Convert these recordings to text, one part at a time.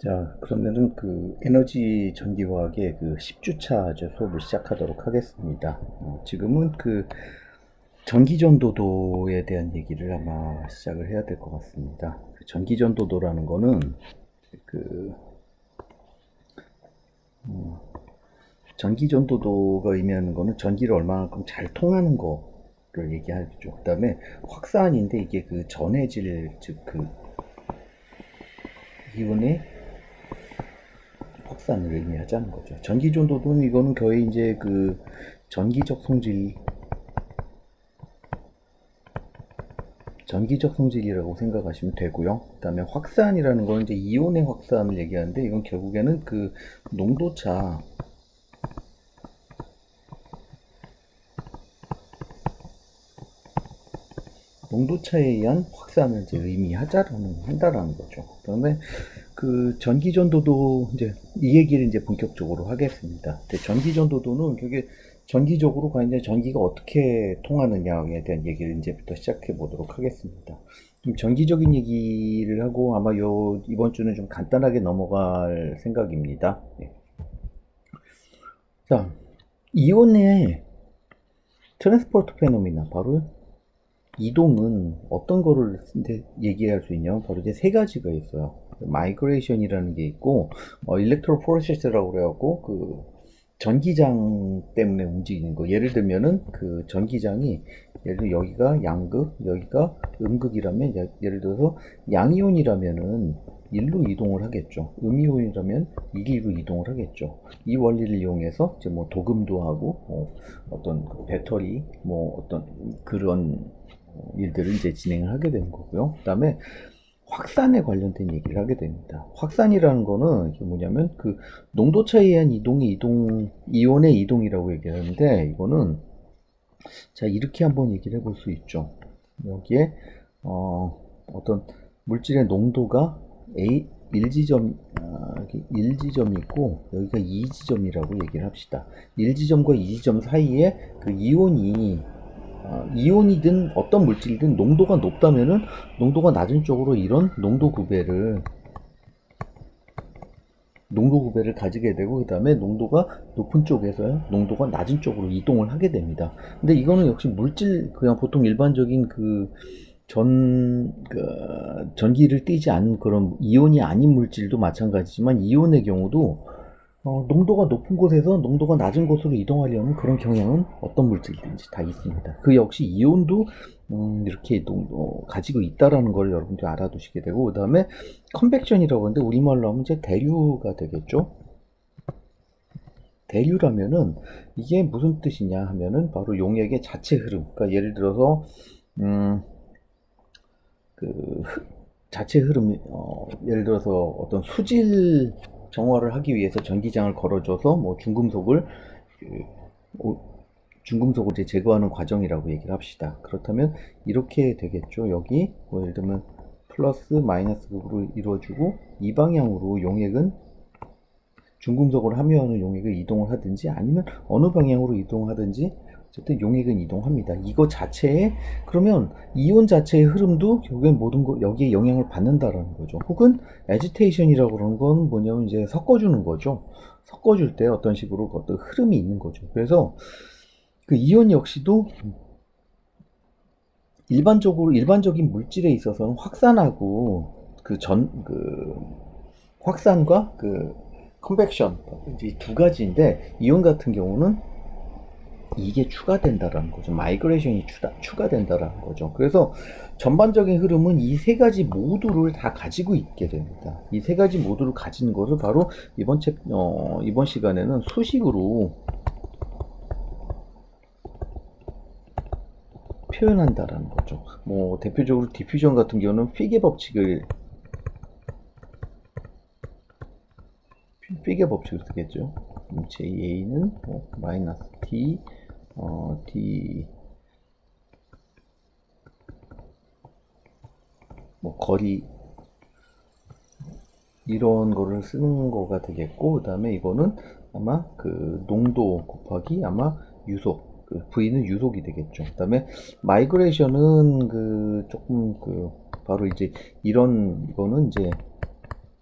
자, 그러면은 에너지 전기화학의 10주차 수업을 시작하도록 하겠습니다. 지금은 전기전도도에 대한 얘기를 아마 시작을 해야 될 것 같습니다. 전기전도도라는 거는 그 전기전도도가 의미하는 거는 전기를 얼마만큼 잘 통하는 거를 얘기하죠. 그 다음에 확산인데 이게 전해질, 즉 이온의 확산을 의미하자는 거죠. 전기전도도는 이거는 거의 이제 전기적 성질, 전기적 성질이라고 생각하시면 되고요. 그 다음에 확산이라는 거는 이제 이온의 확산을 얘기하는데 이건 결국에는 농도차, 농도차에 의한 확산을 이제 한다라는 거죠. 그 다음에 전기전도도 이제 이 얘기를 이제 본격적으로 하겠습니다. 전기전도도는 그게 전기적으로 과연 이제 전기가 어떻게 통하느냐에 대한 얘기를 이제부터 시작해 보도록 하겠습니다. 좀 전기적인 얘기를 하고 아마 이번 주는 좀 간단하게 넘어갈 생각입니다. 네. 자, 이온의 트랜스포트 페노미나 바로 이동은 어떤 거를 얘기할 수 있냐? 바로 이제 세 가지가 있어요. 마이그레이션이라는 게 있고, 일렉트로 포레시스라고 그래갖고, 전기장 때문에 움직이는 거. 예를 들면은 전기장이, 예를 들어 여기가 양극, 여기가 음극이라면, 예를 들어서 양이온이라면은 일로 이동을 하겠죠. 음이온이라면 일로 이동을 하겠죠. 이 원리를 이용해서 이제 뭐 도금도 하고, 어떤 배터리, 뭐 어떤 그런 일들을 이제 진행을 하게 되는 거고요. 그 다음에 확산에 관련된 얘기를 하게 됩니다. 확산이라는 거는 이게 뭐냐면 농도차에 의한 이온의 이동이라고 얘기하는데 이거는 자 이렇게 한번 얘기를 해볼 수 있죠. 여기에 어떤 물질의 농도가 1지점, 1지점이 있고 여기가 2지점이라고 얘기를 합시다. 1지점과 2지점 사이에 이온이든 어떤 물질이든 농도가 높다면은 농도가 낮은 쪽으로 이런 농도 구배를 가지게 되고 그 다음에 농도가 높은 쪽에서 농도가 낮은 쪽으로 이동을 하게 됩니다. 근데 이거는 역시 그냥 보통 일반적인 전기를 띠지 않은 그런 이온이 아닌 물질도 마찬가지지만 이온의 경우도 농도가 높은 곳에서 농도가 낮은 곳으로 이동하려는 그런 경향은 어떤 물질이든지 다 있습니다. 그 역시 이온도 이렇게 가지고 있다라는 걸 여러분들이 알아두시게 되고 그 다음에 컨벡션이라고 하는데 우리말로 하면 이제 대류가 되겠죠. 대류라면은 이게 무슨 뜻이냐 하면은 바로 용액의 자체 흐름. 그러니까 예를 들어서 자체 흐름이 예를 들어서 어떤 수질 정화를 하기 위해서 전기장을 걸어줘서 뭐 중금속을 이제 제거하는 과정이라고 얘기를 합시다. 그렇다면 이렇게 되겠죠. 여기 뭐 예를 들면 플러스 마이너스 극으로 이루어지고 이 방향으로 용액은 중금속을 함유하는 용액을 이동을 하든지 아니면 어느 방향으로 이동하든지 어쨌든 용액은 이동합니다. 이거 자체에 그러면 이온 자체의 흐름도 결국엔 모든 거 여기에 영향을 받는다라는 거죠. 혹은 애지테이션이라고 그러는 건 뭐냐면 이제 섞어주는 거죠. 섞어줄 때 어떤 식으로 어떤 흐름이 있는 거죠. 그래서 이온 역시도 일반적인 물질에 있어서는 확산하고 확산과 컨벡션 이 두 가지인데 이온 같은 경우는 이게 추가된다라는 거죠. 마이그레이션이 추가된다라는 거죠. 그래서 전반적인 흐름은 이 세 가지 모두를 다 가지고 있게 됩니다. 이 세 가지 모두를 가진 것을 바로 이번 시간에는 수식으로 표현한다라는 거죠. 뭐 대표적으로 디퓨전 같은 경우는 피게 법칙을 쓰겠죠. JA는 마이너스 T D 거리 이런 거를 쓰는 거가 되겠고 그 다음에 이거는 아마 농도 곱하기 아마 유속 V는 유속이 되겠죠. 그 다음에 마이그레이션은 조금 바로 이제 이거는 이제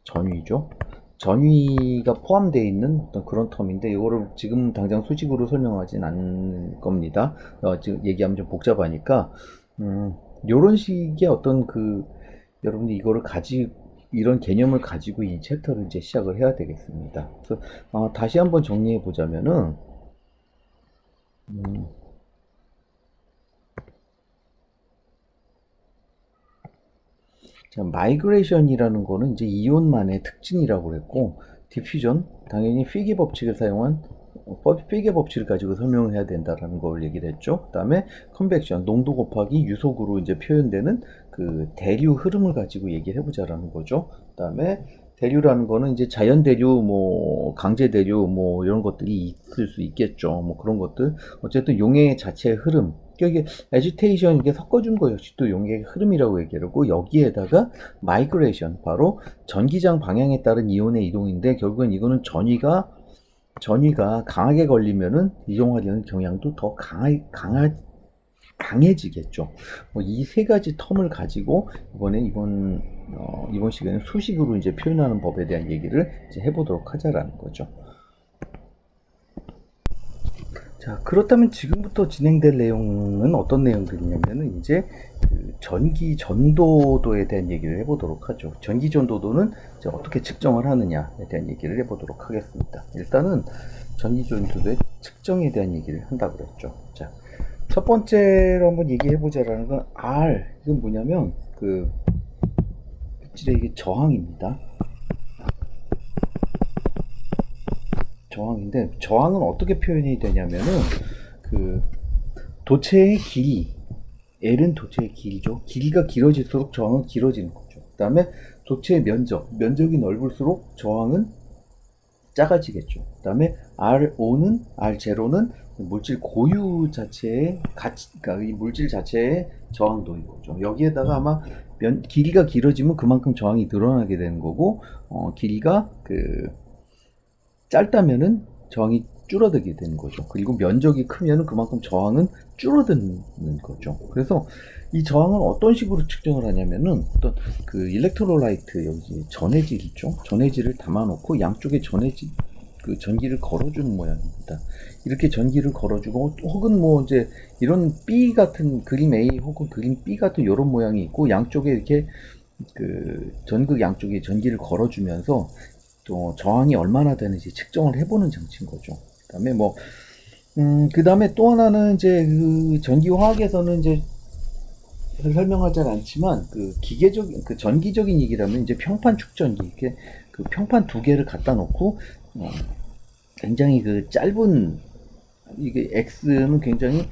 전위죠. 전위가 포함되어 있는 어떤 그런 텀인데 이거를 지금 당장 수식으로 설명하진 않을 겁니다. 지금 얘기하면 좀 복잡하니까 요런 식의 어떤 여러분들 이거를 이런 개념을 가지고 이 챕터를 이제 시작을 해야 되겠습니다. 그래서 다시 한번 정리해 보자면은 자, 마이그레이션이라는 거는 이제 이온만의 특징이라고 그랬고, 디퓨전, 당연히 피게 법칙을 사용한 피게 법칙을 가지고 설명을 해야 된다라는 걸 얘기를 했죠. 그 다음에 컨벡션, 농도 곱하기 유속으로 이제 표현되는 그 대류 흐름을 가지고 얘기를 해보자라는 거죠. 그 다음에 대류라는 거는 이제 자연 대류, 뭐 강제 대류, 뭐 이런 것들이 있을 수 있겠죠. 뭐 그런 것들. 어쨌든 용해 자체의 흐름. 그러니까 이게 애지테이션 이게 섞어준 거 역시 또 용해의 흐름이라고 얘기하고 여기에다가 마이그레이션 바로 전기장 방향에 따른 이온의 이동인데 결국엔 이거는 전위가 강하게 걸리면은 이동하려는 경향도 더 강해지겠죠. 이 세 가지 텀을 가지고 이번 시간에 수식으로 이제 표현하는 법에 대한 얘기를 이제 해보도록 하자라는 거죠. 자, 그렇다면 지금부터 진행될 내용은 어떤 내용들이냐면은 이제 전기 전도도에 대한 얘기를 해보도록 하죠. 전기 전도도는 이제 어떻게 측정을 하느냐에 대한 얘기를 해보도록 하겠습니다. 일단은 전기 전도도의 측정에 대한 얘기를 한다고 그랬죠. 자, 첫 번째로 한번 얘기해보자라는 건 R. 이건 뭐냐면 물질의 이게 저항입니다. 저항인데 저항은 어떻게 표현이 되냐면은 도체의 길이 L은 도체의 길이죠. 길이가 길어질수록 저항은 길어지는 거죠. 그 다음에 도체의 면적이 넓을수록 저항은 작아지겠죠. 그 다음에 R0는 물질 고유 자체의 그러니까 이 물질 자체의 저항도인 거죠. 여기에다가 아마 길이가 길어지면 그만큼 저항이 늘어나게 되는 거고, 길이가 짧다면은 저항이 줄어들게 되는 거죠. 그리고 면적이 크면은 그만큼 저항은 줄어드는 거죠. 그래서 이 저항은 어떤 식으로 측정을 하냐면은 어떤 일렉트로라이트 여기 전해질 있죠. 전해질을 담아놓고 양쪽에 전기를 걸어주는 모양입니다. 이렇게 전기를 걸어주고 혹은 뭐 이제 이런 B 같은 그림 A 혹은 그림 B 같은 이런 모양이 있고 양쪽에 이렇게 전극 양쪽에 전기를 걸어주면서 또 저항이 얼마나 되는지 측정을 해보는 장치인 거죠. 그 다음에 또 하나는 이제 전기화학에서는 이제 설명하진 않지만 전기적인 얘기라면 이제 평판 축전기 이렇게 평판 두 개를 갖다 놓고 굉장히 짧은 이게 X는 굉장히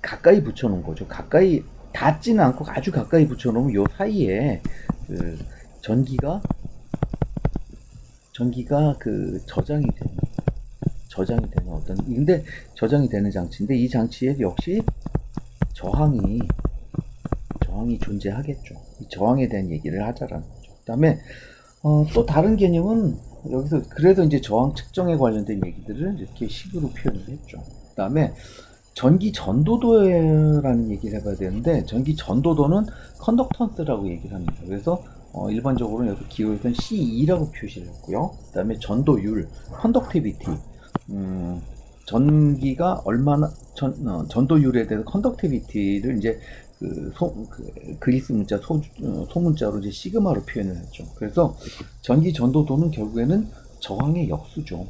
가까이 붙여놓은 거죠. 가까이 닿지는 않고 아주 가까이 붙여놓으면 요 사이에 전기가 저장이 되는 장치인데 이 장치에 역시 저항이 존재하겠죠. 이 저항에 대한 얘기를 하자라는 거죠. 그다음에 또 다른 개념은 여기서 그래서 이제 저항 측정에 관련된 얘기들을 이렇게 식으로 표현을 했죠. 그다음에 전기 전도도라는 얘기를 해봐야 되는데 전기 전도도는 컨덕턴스라고 얘기를 합니다. 그래서 일반적으로는 여기 기호에서는 C2라고 표시를 했고요. 그 다음에 전도율, 컨덕티비티, 전기가 얼마나 전도율에 대해서 컨덕티비티를 이제 그리스 문자 소문자로 이제 시그마로 표현을 했죠. 그래서 전기 전도도는 결국에는 저항의 역수죠.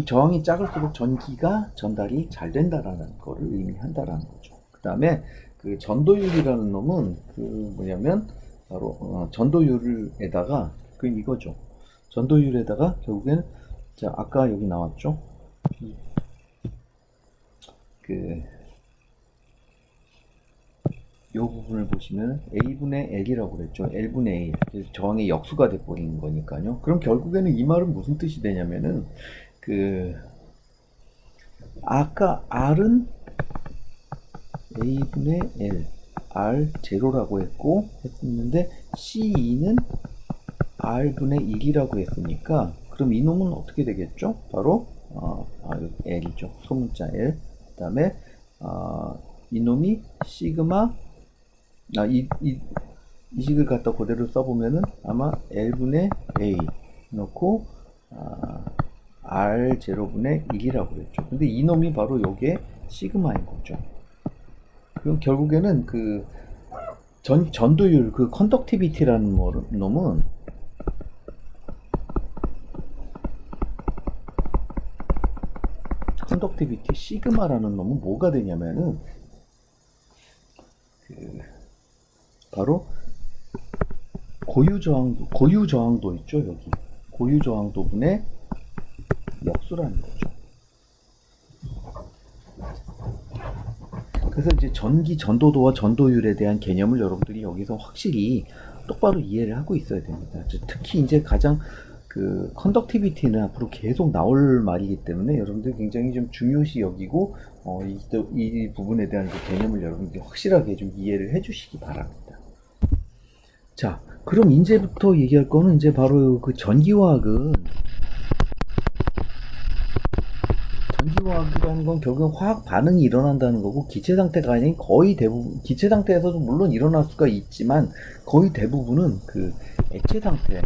저항이 작을수록 전기가 전달이 잘 된다라는 거를 의미한다라는 거죠. 그 다음에 전도율이라는 놈은 뭐냐면 바로 전도율에다가 이거죠. 전도율에다가 결국에는 자 아까 여기 나왔죠. 이 부분을 보시면 A분의 L이라고 그랬죠. L분의 A. 저항의 역수가 돼버리는 거니까요. 그럼 결국에는 이 말은 무슨 뜻이 되냐면은 아까 R은 A분의 L, R0라고 했는데 C2는 R분의 1이라고 했으니까 그럼 이놈은 어떻게 되겠죠? 바로 여기 L이죠. 소문자 L. 그 다음에 이놈이 시그마 이 식을 갖다 그대로 써보면은 아마 L분의 A 넣고 R0분의 1이라고 그랬죠. 근데 이놈이 바로 요게 시그마인 거죠. 그럼 결국에는 그 전도율, 그 컨덕티비티라는 놈은 컨덕티비티 시그마라는 놈은 뭐가 되냐면은 바로 고유 저항도 있죠. 여기 고유 저항도분의 역수라는 거죠. 그래서 이제 전기 전도도와 전도율에 대한 개념을 여러분들이 여기서 확실히 똑바로 이해를 하고 있어야 됩니다. 특히 이제 가장 그 컨덕티비티는 앞으로 계속 나올 말이기 때문에 여러분들 굉장히 좀 중요시 여기고 이 부분에 대한 그 개념을 여러분들이 확실하게 좀 이해를 해주시기 바랍니다. 자, 그럼 이제부터 얘기할 거는 이제 바로 그 전기화학이라는 건 결국 화학 반응이 일어난다는 거고, 기체 상태가 아닌 거의 대부분, 기체 상태에서도 물론 일어날 수가 있지만 거의 대부분은 그 액체 상태,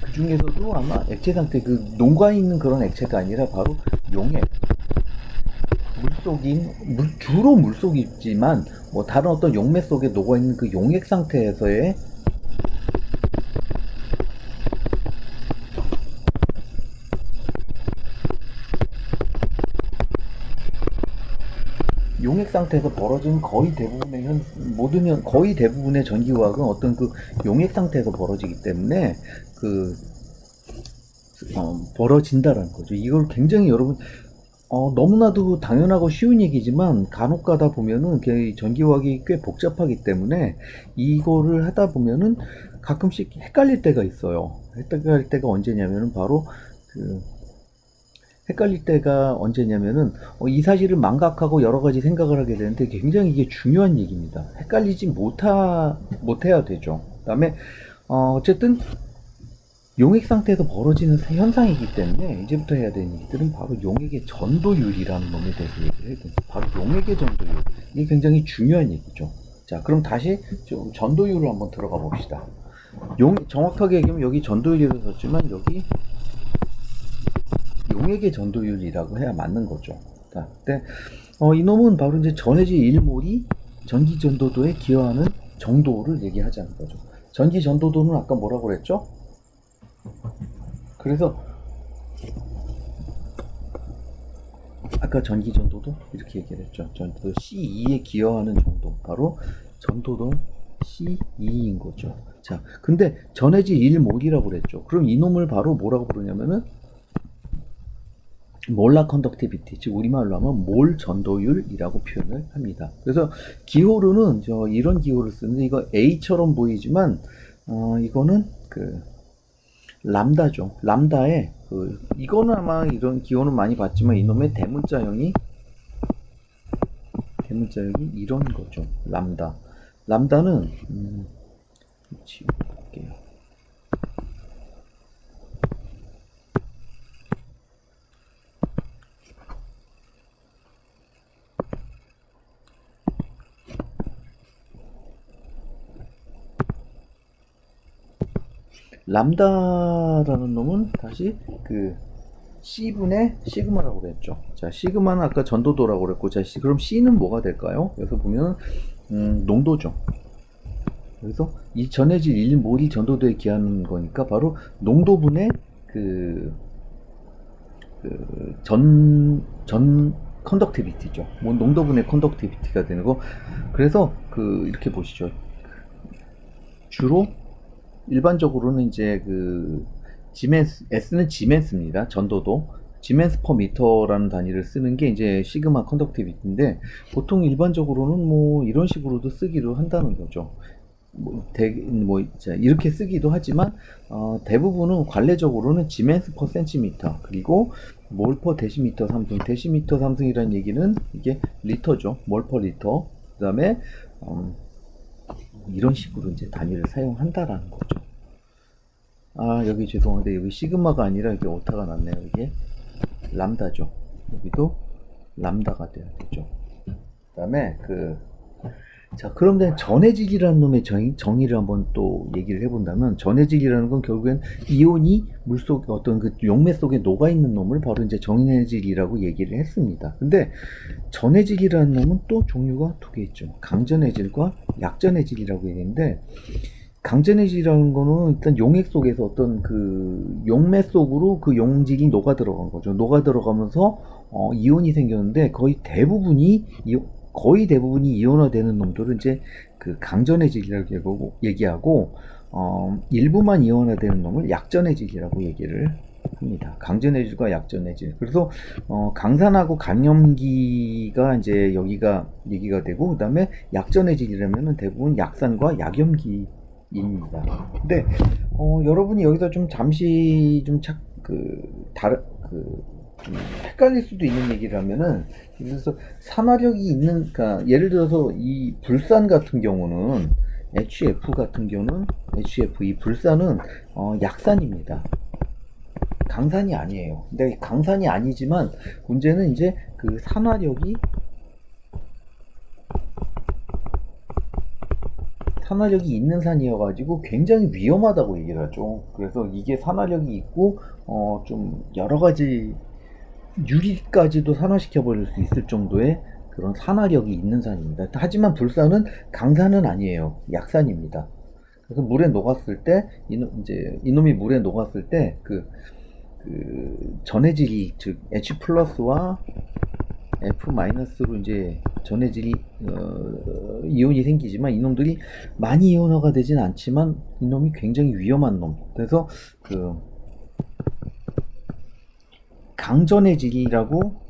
그 중에서도 아마 액체 상태, 그 녹아 있는 그런 액체가 아니라 바로 용액, 주로 물속이지만 뭐 다른 어떤 용매 속에 녹아 있는 그 용액 상태에서의 용액 상태에서 벌어진 거의 대부분의 전기화학은 어떤 그 용액 상태에서 벌어지기 때문에 벌어진다라는 거죠. 이걸 굉장히 여러분 너무나도 당연하고 쉬운 얘기지만 간혹 가다 보면은 전기화학이 꽤 복잡하기 때문에 이거를 하다 보면은 가끔씩 헷갈릴 때가 있어요. 헷갈릴 때가 언제냐면은 이 사실을 망각하고 여러 가지 생각을 하게 되는데 굉장히 이게 중요한 얘기입니다. 헷갈리지 못해야 되죠. 그 다음에 어쨌든 용액 상태에서 벌어지는 현상이기 때문에 이제부터 해야 되는 얘기들은 바로 용액의 전도율이라는 놈에 대해서 얘기를 해야 됩니다. 바로 용액의 전도율. 이게 굉장히 중요한 얘기죠. 자, 그럼 다시 전도율을 한번 들어가 봅시다. 정확하게 얘기하면 여기 전도율이라고 썼지만 여기 용액의 전도율이라고 해야 맞는 거죠. 자, 근데 이놈은 바로 이제 전해질 1몰이 전기 전도도에 기여하는 정도를 얘기하자는 거죠. 전기 전도도는 아까 뭐라고 그랬죠? 그래서 아까 전기 전도도 이렇게 얘기를 했죠. 전도도 C2에 기여하는 정도, 바로 전도도 C2인 거죠. 자, 근데 전해질 1몰이라고 그랬죠. 그럼 이놈을 바로 뭐라고 부르냐면은 몰라 컨덕티비티, 즉 우리말로 하면 몰 전도율이라고 표현을 합니다. 그래서 기호로는 이런 기호를 쓰는데 이거 A처럼 보이지만 이거는 그 람다죠. 람다에 이거는 아마 이런 기호는 많이 봤지만 이놈의 대문자형이 이런 거죠. 람다는 지워볼게요. 람다라는 놈은 다시 그 C분의 시그마라고 그랬죠. 자, 시그마는 아까 전도도라고 그랬고, 자, 그럼 C는 뭐가 될까요? 여기서 보면 농도죠. 그래서 이 전해질 1몰이 전도도에 기하는 거니까 바로 농도분의 컨덕티비티죠. 뭐 농도분의 컨덕티비티가 되는 거. 그래서 이렇게 보시죠. 주로 일반적으로는 이제 S는 지멘스입니다. 전도도. 지멘스 퍼 미터라는 단위를 쓰는 게 이제 시그마 컨덕티비티인데, 보통 일반적으로는 뭐 이런 식으로도 쓰기도 한다는 거죠. 이렇게 쓰기도 하지만, 대부분은 관례적으로는 지멘스 퍼 센티미터, 그리고 몰 퍼 데시미터 3승, 데시미터 3승이라는 얘기는 이게 리터죠. 몰 퍼 리터. 그 다음에, 이런 식으로 이제 단위를 사용한다라는 거죠. 여기 죄송한데 여기 시그마가 아니라 이게 오타가 났네요. 이게 람다죠. 여기도 람다가 돼야 되죠. 그 다음에 자, 그런데 전해질이라는 놈의 정의를 한번 또 얘기를 해본다면, 전해질이라는 건 결국엔 이온이 물속 어떤 그 용매 속에 녹아있는 놈을 바로 이제 전해질이라고 얘기를 했습니다. 근데 전해질이라는 놈은 또 종류가 두 개 있죠. 강전해질과 약전해질이라고 얘기했는데, 강전해질이라는 거는 일단 용액 속에서 어떤 그 용매 속으로 그 용질이 녹아 들어간 거죠. 녹아 들어가면서 이온이 생겼는데 거의 대부분이 이온화되는 놈들은 이제 그 강전해질이라고 얘기하고, 일부만 이온화되는 놈을 약전해질이라고 얘기를 합니다. 강전해질과 약전해질. 그래서 강산하고 간염기가 이제 여기가 얘기가 되고, 그다음에 약전해질이라면은 대부분 약산과 약염기 입니다. 근데 여러분이 여기서 좀 잠시 좀 헷갈릴 수도 있는 얘기를 하면은, 그래서 산화력이 있는, 그러니까 예를 들어서 이 불산 같은 경우는 HF 같은 경우는 HF 이 불산은 약산입니다. 강산이 아니에요. 근데 강산이 아니지만 문제는 이제 그 산화력이 있는 산이어가지고 굉장히 위험하다고 얘기를 하죠. 그래서 이게 산화력이 있고 좀 여러 가지 유리까지도 산화시켜 버릴 수 있을 정도의 그런 산화력이 있는 산입니다. 하지만 불산은 강산은 아니에요. 약산입니다. 그래서 물에 녹았을 때 이놈이 물에 녹았을 때 전해질이, 즉 H 플러스와 F 마이너스로 이제 전해질이 이온이 생기지만, 이놈들이 많이 이온화가 되진 않지만 이놈이 굉장히 위험한 놈. 그래서 강전해질이라고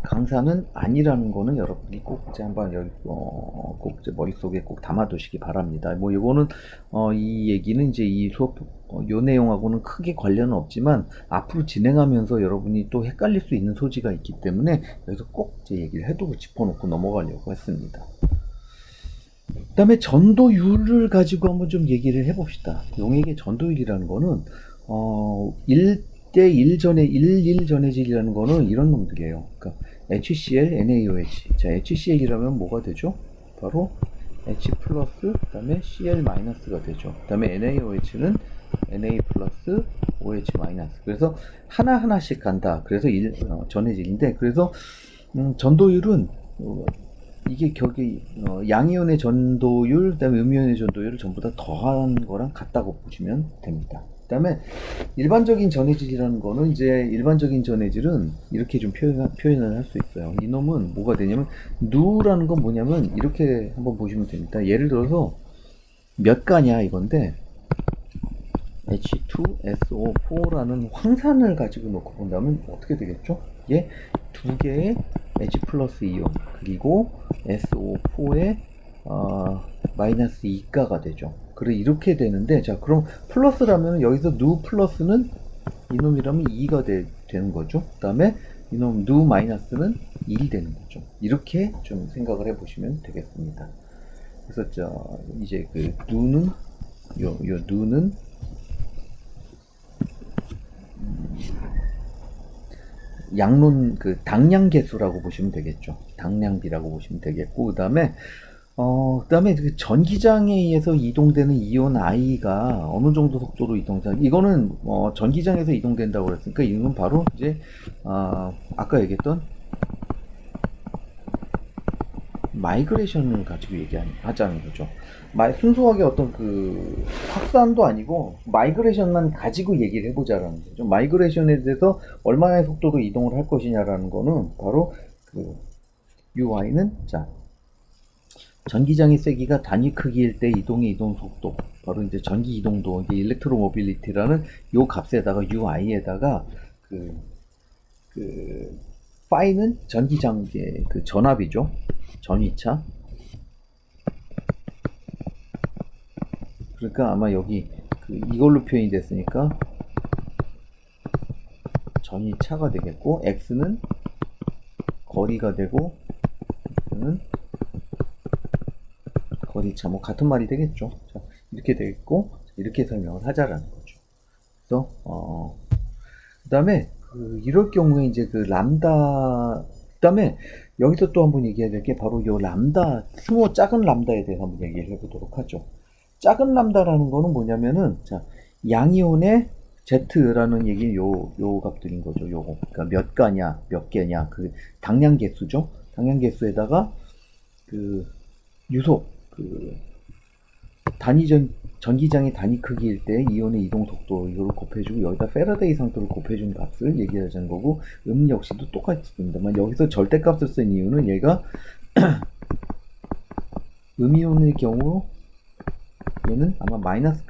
강산은 아니라는 거는 여러분이 꼭 이제 한번 꼭 이제 머릿속에 꼭 담아두시기 바랍니다. 뭐 이거는 이 얘기는 이제 이 수업 요 내용하고는 크게 관련은 없지만 앞으로 진행하면서 여러분이 또 헷갈릴 수 있는 소지가 있기 때문에 여기서 꼭 이제 얘기를 해두고 짚어놓고 넘어가려고 했습니다. 그 다음에 전도율을 가지고 한번 좀 얘기를 해봅시다. 용액의 전도율이라는 거는 1대1 전해질이라는 거는 이런 놈들이에요. 그러니까 HCl, NaOH. 자, HCl이라면 뭐가 되죠? 바로 H 플러스, 그 다음에 Cl 마이너스가 되죠. 그 다음에 NaOH는 Na 플러스 OH 마이너스. 그래서 하나하나씩 간다. 그래서 전해질인데, 그래서 전도율은 이게 양이온의 전도율, 그 다음에 음이온의 전도율을 전부 다 더한 거랑 같다고 보시면 됩니다. 그 다음에 일반적인 전해질이라는 거는, 이제 일반적인 전해질은 이렇게 좀 표현을 할 수 있어요. 이놈은 뭐가 되냐면, 누라는 건 뭐냐면 이렇게 한번 보시면 됩니다. 예를 들어서 몇 가냐 이건데, H2SO4라는 황산을 가지고 놓고 본다면 어떻게 되겠죠? 이게 두 개의 H 플러스 이온, 그리고 SO4의 마이너스 2가가 되죠. 그래, 이렇게 되는데, 자, 그럼 플러스라면 여기서 누 플러스는 이놈이라면 2가 되는 거죠. 그 다음에 이놈 누 마이너스는 1이 되는 거죠. 이렇게 좀 생각을 해보시면 되겠습니다. 그래서 이제 그 누는 요 누는 양론 당량 계수라고 보시면 되겠죠. 당량비라고 보시면 되겠고, 그다음에 그 전기장에 의해서 이동되는 이온 I가 어느 정도 속도로 이동된다. 이거는 전기장에서 이동된다고 그랬으니까 이건 바로 이제 아까 얘기했던 마이그레이션을 가지고 하자는 거죠. 순수하게 어떤 확산도 아니고 마이그레이션만 가지고 얘기를 해보자라는 거죠. 마이그레이션에 대해서 얼마나 속도로 이동을 할 것이냐라는 거는 바로 UI는, 자, 전기장의 세기가 단위 크기일 때 이동 속도, 바로 이제 전기 이동도, 이제 일렉트로모빌리티라는 요 값에다가 UI에다가 파이는 전기장의 전압이죠. 전위차. 그러니까 아마 여기 이걸로 표현이 됐으니까 전위차가 되겠고, X는 거리가 되고, X는 자, 뭐 같은 말이 되겠죠. 자, 이렇게 되겠고 이렇게 설명을 하자라는 거죠. 그래서 그다음에 이럴 경우에 이제 그 람다, 그다음에 여기서 또 한번 얘기해야 될 게 바로 요 람다, 스모 작은 람다에 대해서 한번 얘기를 해보도록 하죠. 작은 람다라는 거는 뭐냐면은, 자, 양이온의 Z라는 얘기는 요 값들인 거죠. 요거. 그러니까 몇 가냐, 몇 개냐, 그 당량 개수죠. 당량 개수에다가 그 유속, 그 전기장의 단위 크기일 때 이온의 이동 속도 이거를 곱해주고, 여기다 페라데이 상도를 곱해준 값을 얘기하자는 거고, 역시도 똑같습니다만 여기서 절대값을 쓴 이유는 얘가 이온의 경우 얘는 아마 마이너스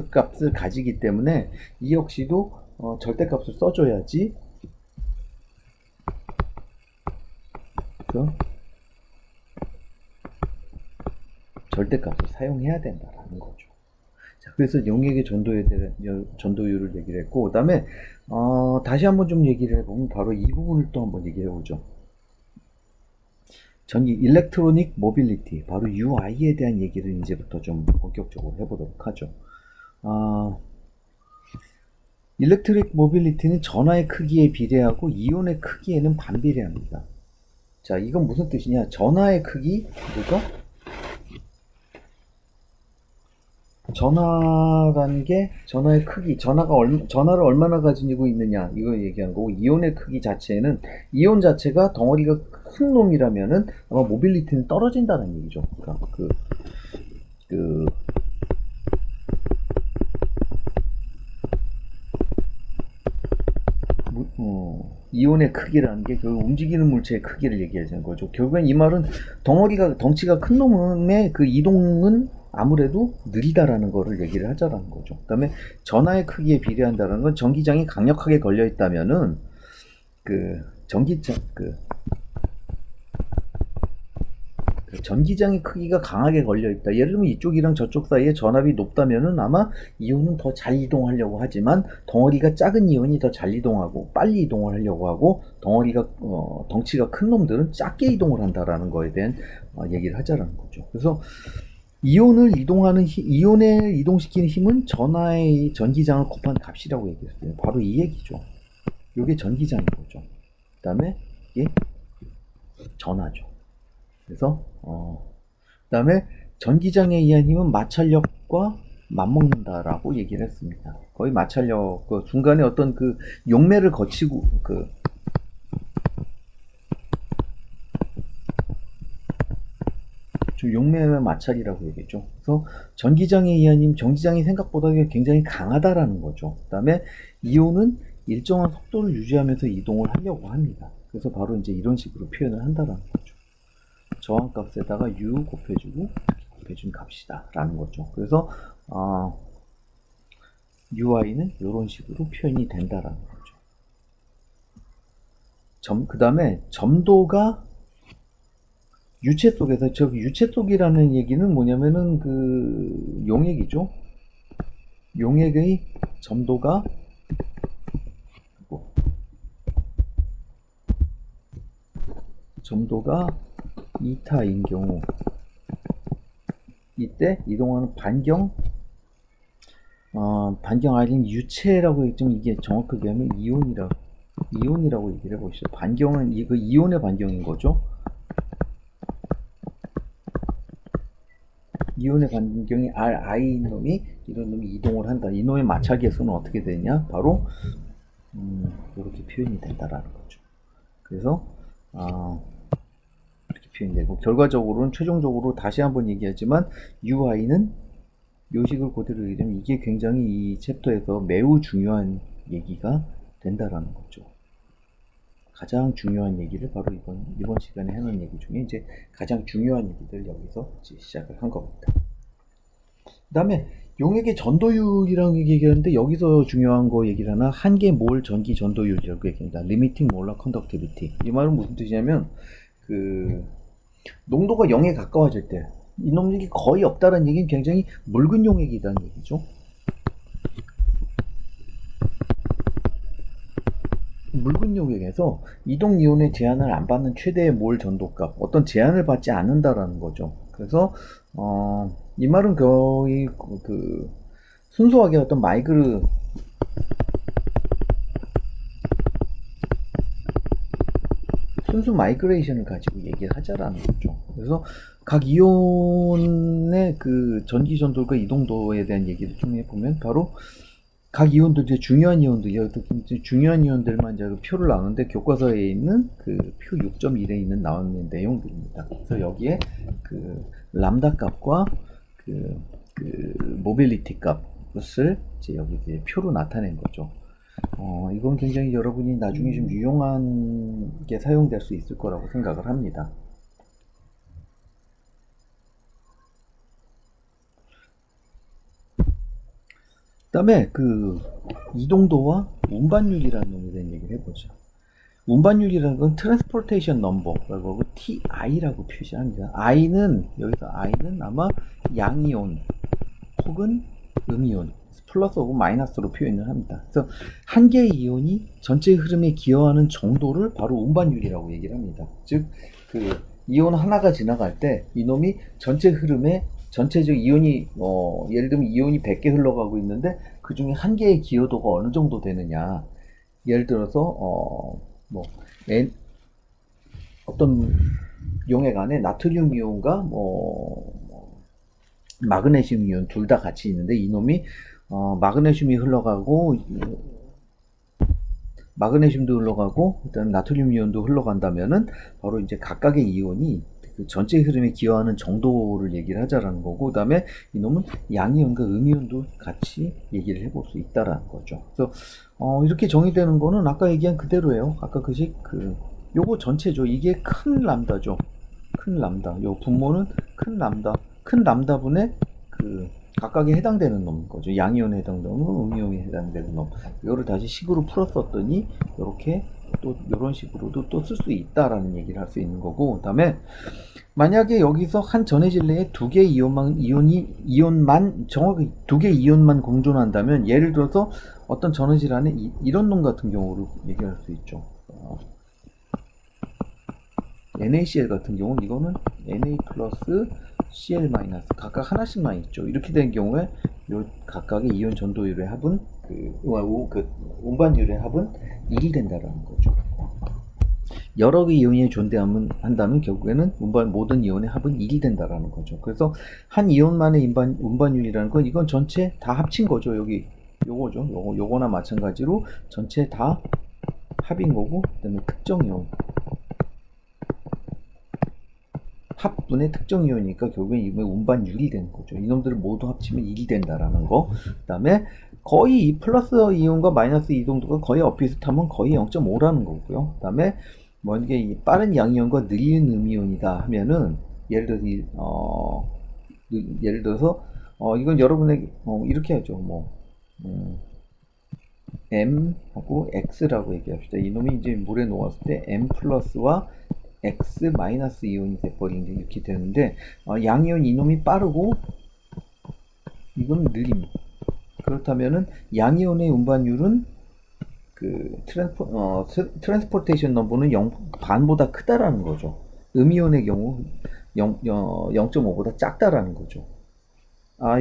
값을 가지기 때문에 이 역시도 절대값을 써줘야지 절대값을 사용해야 된다라는 거죠. 자, 그래서 용액의 전도율을 얘기를 했고, 그 다음에 다시 한번 좀 얘기를 해보면 바로 이 부분을 또 한번 얘기해 보죠. 일렉트로닉 모빌리티, 바로 UI에 대한 얘기를 이제부터 좀 본격적으로 해보도록 하죠. 일렉트릭 모빌리티는 전하의 크기에 비례하고 이온의 크기에는 반비례합니다. 자, 이건 무슨 뜻이냐? 전하의 크기, 그죠? 전하라는 게 전하의 크기, 전하를 얼마나 가지고 있느냐 이거 얘기한 거고, 이온의 크기 자체는 이온 자체가 덩어리가 큰 놈이라면은 아마 모빌리티는 떨어진다는 얘기죠. 그러니까 이온의 크기라는 게 그 움직이는 물체의 크기를 얘기하는 거죠. 결국엔 이 말은 덩치가 큰 놈의 그 이동은 아무래도 느리다라는 거를 얘기를 하자라는 거죠. 그 다음에 전하의 크기에 비례한다는 건 전기장이 강력하게 걸려 있다면은 전기장의 크기가 강하게 걸려 있다. 예를 들면 이쪽이랑 저쪽 사이에 전압이 높다면은 아마 이온은 더 잘 이동하려고 하지만, 덩어리가 작은 이온이 더 잘 이동하고 빨리 이동을 하려고 하고, 덩치가 큰 놈들은 작게 이동을 한다라는 거에 대한 얘기를 하자라는 거죠. 그래서 이온을 이동시키는 힘은 전하의 전기장을 곱한 값이라고 얘기했어요. 바로 이 얘기죠. 이게 전기장인 거죠. 그 다음에 이게 전하죠. 그래서 그 다음에 전기장에 의한 힘은 마찰력과 맞먹는다라고 얘기를 했습니다. 거의 마찰력, 중간에 어떤 용매를 거치고 용매의 마찰이라고 얘기했죠. 그래서 전기장에 의한 힘, 전기장이 생각보다 굉장히 강하다라는 거죠. 그 다음에 이온은 일정한 속도를 유지하면서 이동을 하려고 합니다. 그래서 바로 이제 이런 식으로 표현을 한다라는 거죠. 저항값에다가 U 곱해주고 곱해준 값이다 라는 거죠. 그래서 UI는 이런 식으로 표현이 된다라는 거죠. 그 다음에 점도가 유체 속에서, 유체 속이라는 얘기는 뭐냐면은 용액이죠. 용액의 점도가 이타인 경우, 이때 이동하는 반경 아니면 유체라고 했죠. 이게 정확하게 하면 이온이라고 얘기를 해보시죠. 반경은 이온의 반경인 거죠. 이온의 반경이 Ri인 놈이, 이런 놈이 이동을 한다. 이 놈의 마찰 계수는 어떻게 되냐? 바로 이렇게 표현이 된다라는 거죠. 그래서 이렇게 표현되고, 결과적으로는 최종적으로 다시 한번 얘기하지만 UI는 요식을 그대로 얘기하면 이게 굉장히 이 챕터에서 매우 중요한 얘기가 된다라는 거죠. 가장 중요한 얘기를 바로 이번 시간에 하는 얘기 중에 이제 가장 중요한 얘기들 여기서 시작을 한 겁니다. 그 다음에 용액의 전도율이라는 얘기하는데, 여기서 중요한 거 얘기를 하나, 한계 몰 전기 전도율이라고 얘기합니다. Limiting Molar Conductivity. 이 말은 무슨 뜻이냐면, 농도가 0에 가까워질 때 이놈들이 거의 없다는 얘기는 굉장히 묽은 용액이라는 얘기죠. 묽은 요격에서 이동 이온의 제한을 안 받는 최대의 몰 전도값, 어떤 제한을 받지 않는다라는 거죠. 그래서 이 말은 거의 순수하게 어떤 순수 마이그레이션을 가지고 얘기를 하자라는 거죠. 그래서 각 이온의 그 전기 전도과 이동도에 대한 얘기를 좀 해보면 바로 각 이온들, 이제 중요한 이온들, 중요한 이온들만 이제 표를 나오는데 교과서에 있는 그 표 6.1에 있는 나오는 내용들입니다. 그래서 여기에 그 람다 값과 모빌리티 값을 이제 여기 이제 표로 나타낸 거죠. 이건 굉장히 여러분이 나중에 좀 유용한 게 사용될 수 있을 거라고 생각을 합니다. 그다음에 그 이동도와 운반율이라는 놈에 대한 얘기를 해보죠. 운반율이라는 건 트랜스포테이션 넘버라고 하고 TI라고 표시합니다. 여기서 I는 아마 양이온 혹은 음이온, 플러스 혹은 마이너스로 표현을 합니다. 그래서 한 개의 이온이 전체 흐름에 기여하는 정도를 바로 운반율이라고 얘기를 합니다. 즉, 그 이온 하나가 지나갈 때 이놈이 전체 흐름에 전체적 이온이 예를 들면 이온이 100개 흘러가고 있는데 그 중에 한 개의 기여도가 어느 정도 되느냐. 예를 들어서 어떤 용액 안에 나트륨 이온과 마그네슘 이온 둘 다 같이 있는데 이놈이 마그네슘이 흘러가고 마그네슘도 흘러가고 일단 나트륨 이온도 흘러간다면은 바로 이제 각각의 이온이 그 전체 흐름에 기여하는 정도를 얘기를 하자라는 거고, 그 다음에 이놈은 양이온과 음이온도 같이 얘기를 해볼 수 있다라는 거죠. 그래서 이렇게 정의되는 거는 아까 얘기한 그대로예요. 아까 요거 전체죠. 이게 큰 람다죠. 큰 람다. 요 분모는 큰 람다분의 그 각각에 해당되는 놈인 거죠. 양이온에 해당되는 놈, 음이온에 해당되는 놈. 이거를 다시 식으로 풀었었더니 이렇게 또 이런 식으로도 또 쓸 수 있다라는 얘기를 할 수 있는 거고, 그다음에 만약에 여기서 한 전해질 내에 두 개의 이온만 정확히 두 개의 이온만 공존한다면, 예를 들어서 어떤 전해질 안에 이런 놈 같은 경우를 얘기할 수 있죠. NaCl 같은 경우는 이거는 Na 플러스 Cl 마이너스 각각 하나씩만 있죠. 이렇게 된 경우에 요 각각의 이온 전도율의 합은 운반율의 합은 1이 된다라는 거죠. 여러 개 이온이 존재한다면 결국에는 모든 이온의 합은 1이 된다라는 거죠. 그래서 한 이온만의 운반율이라는 건 이건 전체 다 합친 거죠. 여기 요거죠. 요거나 마찬가지로 전체 다 합인 거고, 그다음에 특정 이온 합분의 특정 이온이니까 결국엔 이번에 운반율이 되는 거죠. 이놈들을 모두 합치면 1이 된다라는 거. 그 다음에 거의 이 플러스 이온과 마이너스 이동도가 거의 엇비슷하면 거의 0.5라는 거고요. 그 다음에 이게 이 빠른 양이온과 느린 음이온이다 하면은 예를 들어서 이건 여러분에게 이렇게 하죠. M 하고 X라고 얘기합시다. 이놈이 이제 물에 녹았을 때 M 플러스와 X 마이너스 이온이 돼버린 게 이렇게 되는데, 양이온 이놈이 빠르고 이건 느림. 그렇다면은 양이온의 운반율은 그 트랜스포테이션 넘버는 반보다 크다라는 거죠. 음이온의 경우 0.5보다 작다라는 거죠.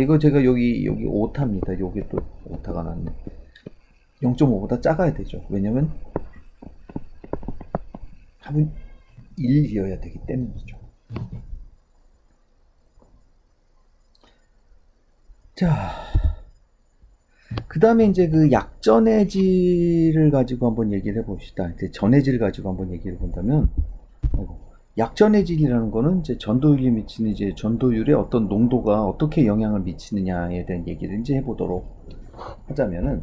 이거 제가 여기 오타입니다. 여기 또 오타가 났네. 0.5보다 작아야 되죠. 왜냐면 합은 1이어야 되기 때문이죠. 자, 그 다음에 이제 그 약전해질을 가지고 한번 얘기를 해봅시다. 이제 전해질 가지고 한번 얘기를 본다면, 약전해질이라는 거는 이제 전도율에 미치는 이제 전도율의 어떤 농도가 어떻게 영향을 미치느냐에 대한 얘기를 이제 해보도록 하자면은,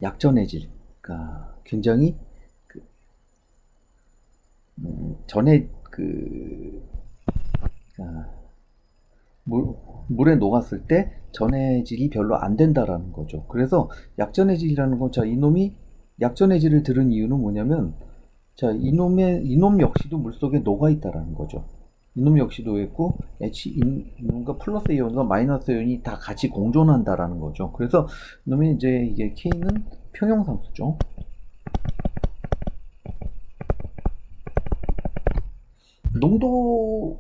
약전해질, 그러니까 굉장히 물에 녹았을 때 전해질이 별로 안 된다라는 거죠. 그래서 약전해질이라는 건, 이놈이 약전해질을 들은 이유는 뭐냐면, 이놈 역시도 물속에 녹아 있다라는 거죠. 이놈 역시도 있고, 이놈과 플러스 이온과 마이너스 이온이 다 같이 공존한다라는 거죠. 그래서 이놈이 이제 이게 K는 평형상수죠.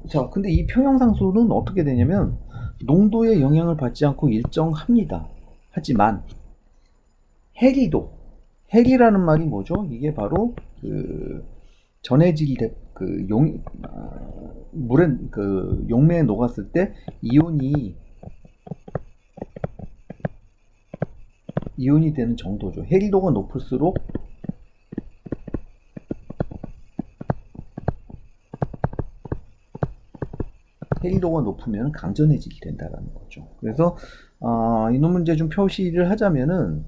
자, 근데 이 평형상수는 어떻게 되냐면 농도에 영향을 받지 않고 일정합니다. 하지만 해리라는 말이 뭐죠? 이게 바로 그 전해질 물에 용매에 녹았을 때 이온이 되는 정도죠. 해리도가 높을수록 해리도가 높으면 강전해지게 된다는 거죠. 그래서 이놈 문제 좀 표시를 하자면은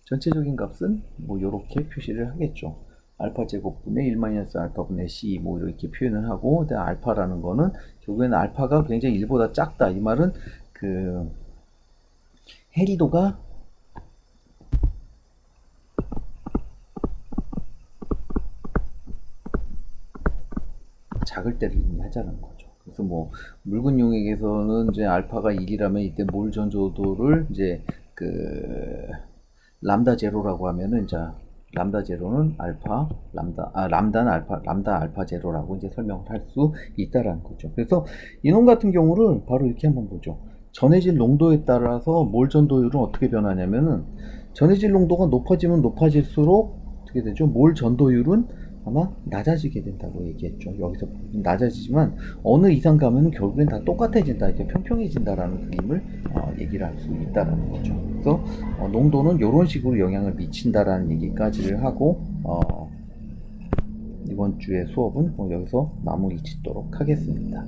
전체적인 값은 뭐 이렇게 표시를 하겠죠. 알파 제곱분의 1 마이너스 알파분의 c 뭐 이렇게 표현을 하고, 근데 알파라는 거는 결국에는 알파가 굉장히 1보다 작다. 이 말은 그 해리도가 작을 때를 의미하자는 거죠. 그래서 뭐 묽은 용액에서는 이제 알파가 1이라면 이때 몰 전조도를 이제 람다 제로라고 하면은 이제 람다 제로는 람다 알파 제로라고 이제 설명을 할 수 있다라는 거죠. 그래서 이놈 같은 경우를 바로 이렇게 한번 보죠. 전해질 농도에 따라서 몰 전도율은 어떻게 변하냐면은 전해질 농도가 높아지면 높아질수록 어떻게 되죠? 몰 전도율은 아마 낮아지게 된다고 얘기했죠. 여기서 낮아지지만 어느 이상 가면은 결국엔 다 똑같아진다, 이렇게 평평해진다라는 그림을 얘기를 할 수 있다라는 거죠. 그래서 농도는 이런 식으로 영향을 미친다라는 얘기까지를 하고 이번 주의 수업은 여기서 마무리 짓도록 하겠습니다.